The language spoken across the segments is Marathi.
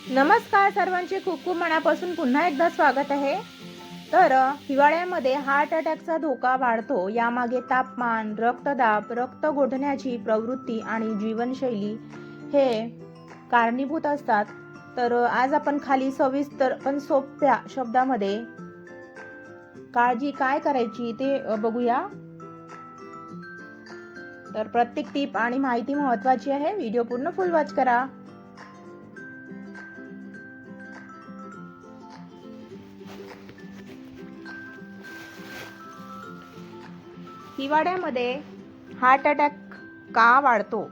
नमस्कार सर्वांचे खूप खूप मनापासून पुन्हा एकदा स्वागत आहे। तर हिवाळ्यामध्ये हार्ट अटॅकचा धोका वाढतो। यामागे तापमान, रक्तदाब, रक्त गोठण्याची प्रवृत्ती आणि जीवनशैली हे कारणीभूत असतात। तर आज आपण खाली सविस्तर पण सोप्या शब्दामध्ये काळजी काय करायची ते बघूया। तर प्रत्येक टिप आणि माहिती महत्त्वाची आहे। व्हिडिओ पूर्ण फुल वॉच करा। हिवाळ्यामध्ये हार्ट अटॅक का वाढतो?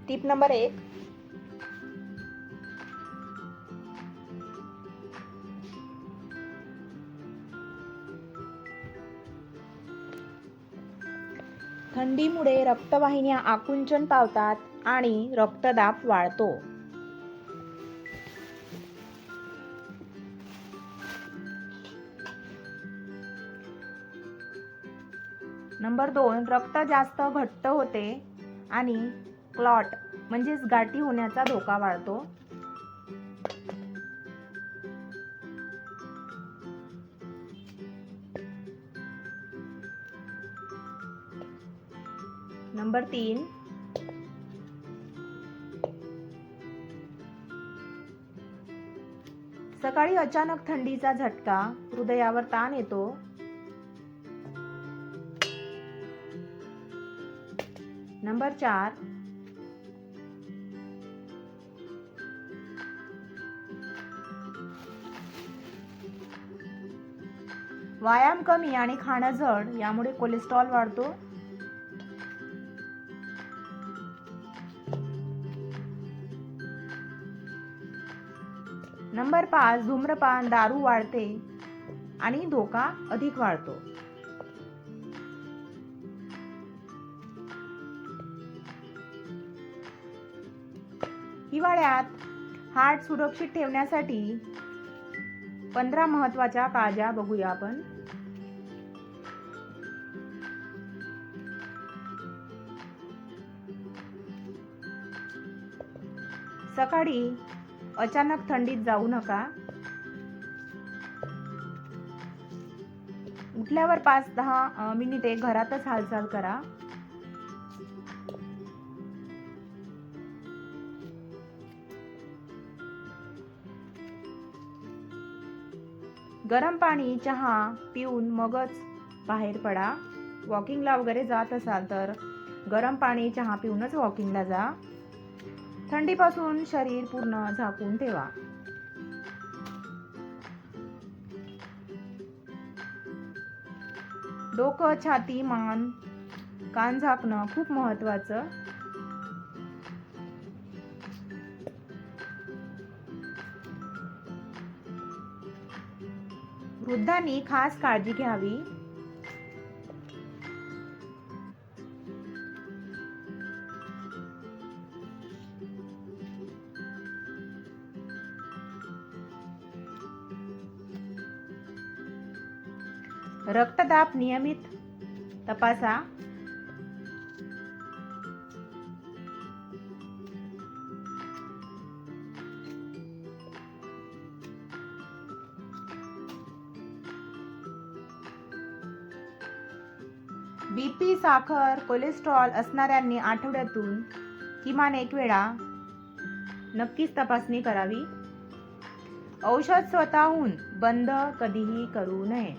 टिप नंबर 1, थंडीमुळे रक्तवाहिन्या आकुंचन पावतात आणि रक्तदाब वाढतो। नंबर 2, रक्त जास्त घट्ट होते आणि क्लॉट म्हणजेच गाठी होण्याचा धोका वाढतो। नंबर 3, सकाळी अचानक थंडीचा झटका, हृदयावर ताण येतो। नंबर 4, व्यायाम कमी आणि खाणं जड यामुळे कोलेस्ट्रॉल वाढतो। नंबर 5, धूम्रपान, दारू वाढते आणि धोका अधिक वाढतो। हिवाळ्यात हार्ट सुरक्षित ठेवण्यासाठी 15 महत्त्वाच्या काळज्या बघूया आपण। सकाळी अचानक थंडीत जाऊ नका। उठल्यावर 5-10 मिनिटे घरातच हालचाल करा। गरम पाणी, चहा पिऊन मगच बाहेर पडा। वॉकिंगला वगैरे जात असाल तर गरम पाणी, चहा पिऊनच वॉकिंगला जा। थंडीपासून शरीर पूर्ण झाकून ठेवा। डोकं, छाती, मान, कान झाकणं खूप महत्त्वाचं। वृद्धांनी खास काळजी घ्यावी। रक्तदाब नियमित तपासा। बीपी, साखर, कोलेस्ट्रॉल असणाऱ्यांनी आठवड्यातून किमान 1 वेळा नक्कीच तपासणी करावी। औषध स्वतःहून बंद कधीही करू नये।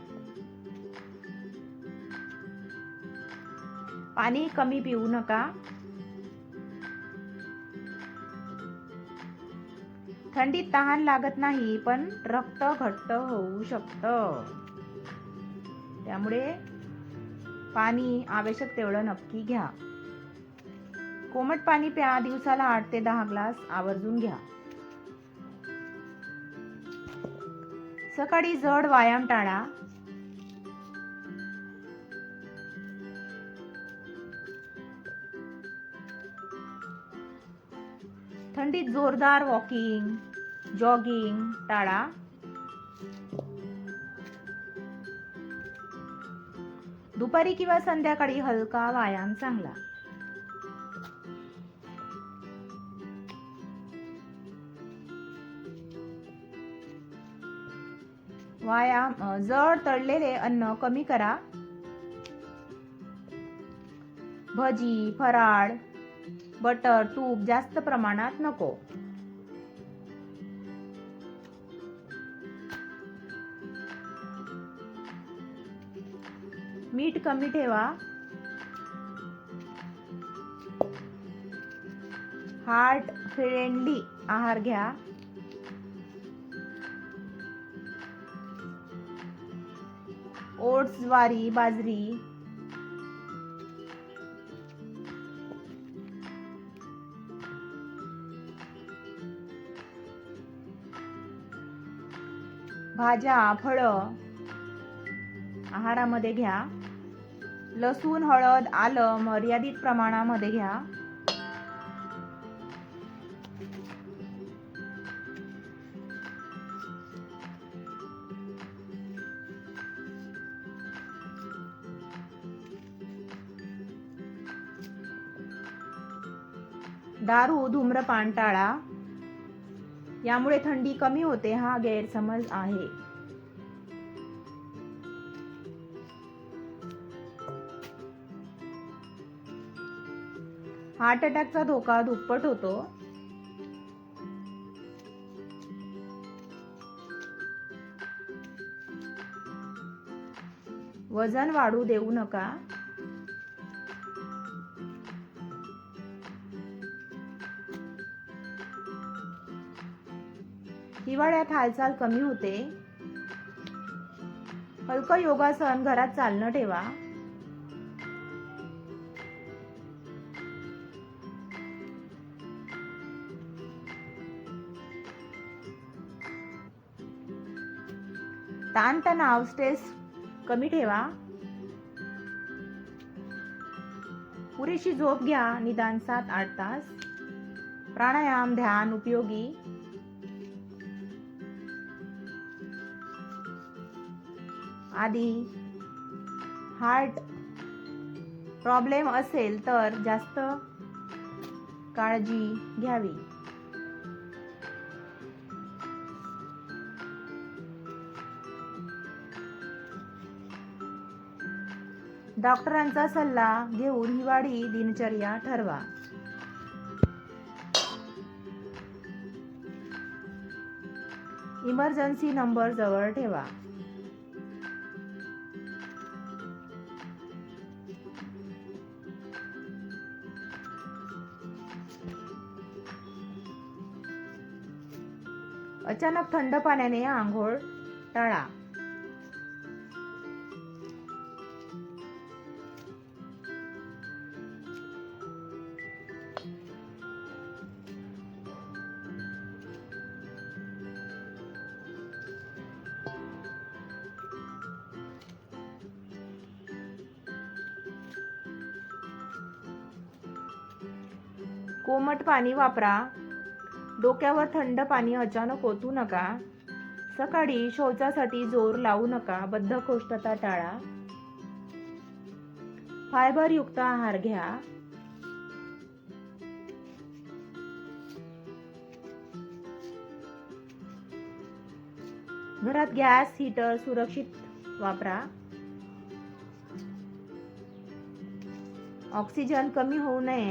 पाणी कमी पिऊ नका। थंडीत तहान लागत नाही, पण रक्त घट्ट होऊ शकतं। त्यामुळे पाणी आवश्यक तेवढं नक्की घ्या। कोमट पाणी प्या। दिवसाला 8 ते 10 ग्लास आवर्जून घ्या। सकाळी जड व्यायाम टाळा। थंडीत जोरदार वॉकिंग, जॉगिंग टाळा। दुपारी किंवा संध्याकाळी हलका व्यायाम चांगला। व्यायाम जड तळलेले अन्न कमी करा. भजी, फराळ, बटर, तूप जास्त प्रमाणात नको. मीठ कमी ठेवा. हार्ट फ्रेंडली आहार घ्या. ओट्स, ज्वारी, बाजरी, भाज्या, फळं आहारामध्ये घ्या. लसूण, हळद, आलं मर्यादित प्रमाणामध्ये घ्या. दारू, धूम्रपान टाळा. यामुळे थंडी कमी होते हा गैरसमज आहे. हार्ट अटॅकचा धोका दुप्पट होतो. वजन वाढू देऊ नका. हिवाळ्यात हालचाल कमी होते. हलकं योगासन घरात चालणं ठेवा. ताणतणाव, स्ट्रेस कमी ठेवा. पुरेशी झोप घ्या, निदान 7-8 तास. प्राणायाम, ध्यान उपयोगी. आधी हार्ट प्रॉब्लेम असेल तर जास्त काळजी घ्यावी. डॉक्टरांचा सल्ला घेऊन हिवाळी दिनचर्या ठरवा. इमर्जन्सी नंबर जवळ ठेवा. अचानक थंड पाण्याने आंघोळ टाळा. कोमट पाणी वापरा. डोक्यावर थंड पाणी अचानक ओतू नका. सकाळी शौचासाठी जोर लावू नका. बद्धकोष्ठता टाळा. फायबर युक्त आहार घ्या. घरात गॅस, हीटर सुरक्षित वापरा. ऑक्सिजन कमी होऊ नये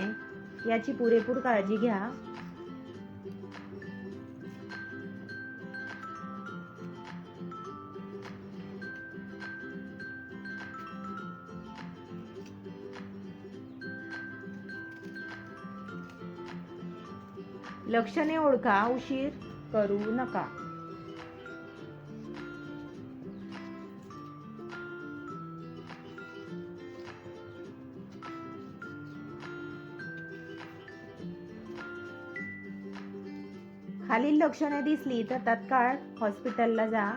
याची पुरेपूर काळजी घ्या. लक्षणे ओळखा. उशीर करू नका. खालील लक्षणे दिसली तर तात्काळ हॉस्पिटलला जा.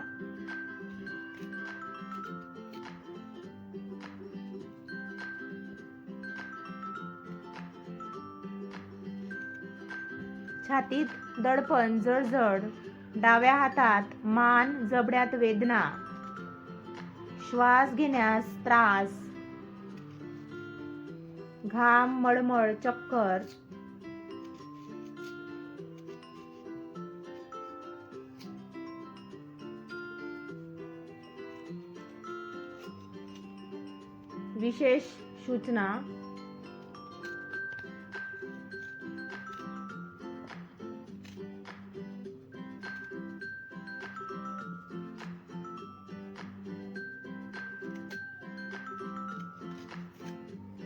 छातीत दडपण, जळजळ, डाव्या हातात, मान, जबड्यात वेदना, श्वास घेण्यास त्रास, घाम, मळमळ, चक्कर, विशेष सूचना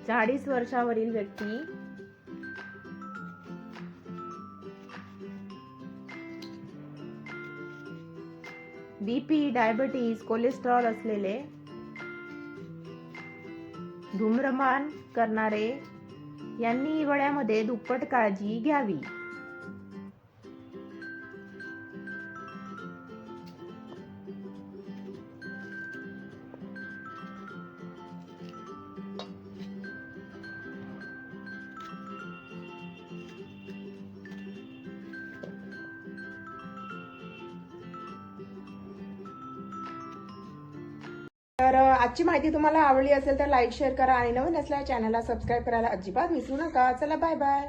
चाळीस वर्षावरील व्यक्ती बीपी, डायबिटीज, कोलेस्ट्रॉल असलेले, धूम्रपान करणारे यांनी हिवाळ्यामध्ये दुप्पट काळजी घ्यावी. तर आजची माहिती तुम्हाला आवडली असेल तर लाईक शेअर करा आणि नवीन असल्यास चॅनलला सबस्क्राईब करायला अजिबात विसरू नका. चला बाय बाय.